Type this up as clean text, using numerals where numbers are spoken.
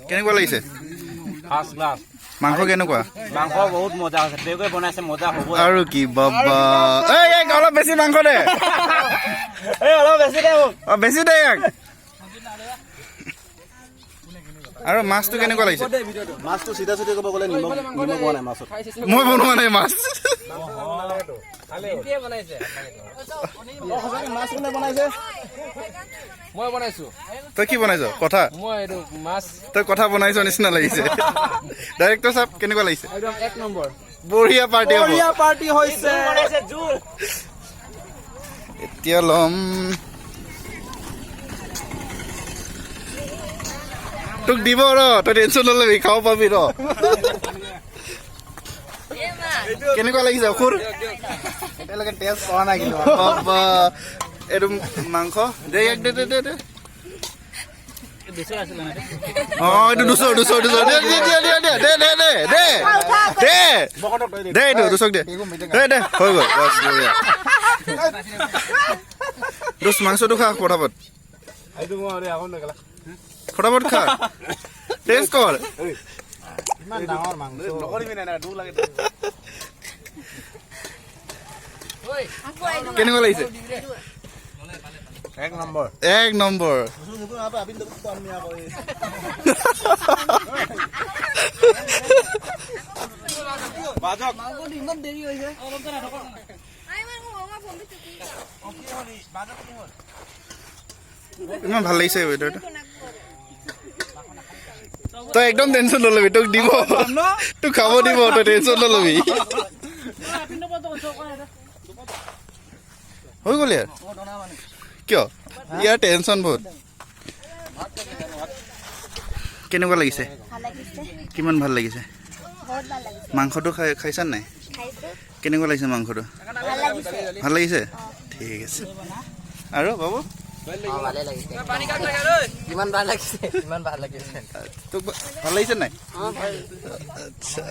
কেনেকুৱা লাগিছে first class মাংস কেনেকুৱা মাংস বহুত মজা আছে দেউকে বনাইছে মজা হ'ব আৰু কি বাবা এই অলপ বেছি মাংস দে অলপ বেছি দে বেছি দে আৰু মাছটো কেনেকুৱা লাগিছে মাছটো চিধা চিধা ক'ব গ'লে নিমখ হোৱা নাই মাছত মই বনোৱা নাই মাছ মই বনাইছো তই কি বনাইছ কথা মই এইটো মাছ তই কথা বনাইছ নিচিনা লাগিছে ডাইৰেক্টৰ সাহেব কেনেকুৱা লাগিছে একদম এক নম্বৰ বঢ়িয়া পাৰ্টি হ'ব বঢ়িয়া পাৰ্টি হৈছে এতিয়া লম তোক দিব ৰ তই টেনচন নলবি খাব পাবি ৰ কেনেকুৱা লাগিছে অসুৰ এতিয়ালৈকে টেষ্ট কৰা নাই কিন্তু বাবা এইটো মাংস দে এক দে দে দে দে এইটো 200 দে দে দে দে দে দে দে দে দে এইটো 200 দে দে দে হৈ গ'ল বাছ বঢ়িয়া দোষ মাংসটো খা ফটাফট ফটাফট খা টেষ্ট কৰ ইমান ডাঙৰ মাংস নকৰিবি নাই দূৰ লাগে কেনেকুৱা লাগিছে এক নম্বৰ এক নম্বৰ ইমান ভাল লাগিছে ৱেডাৰটো তই একদম টেনচন নলবি তোক দিব তোক খাব দিব তই টেনচন নলবি হৈ গ'ল ইয়াৰ কিয় ইয়াৰ টেনচন বহুত কেনেকুৱা লাগিছে কিমান ভাল লাগিছে মাংসটো খাইছা নাই কেনেকুৱা লাগিছে মাংসটো ভাল লাগিছে ঠিক আছে আৰু বাবু ইমান ভাল লাগিছে ইমান ভাল লাগিছে তোক ভাল লাগিছে নাই আচ্ছা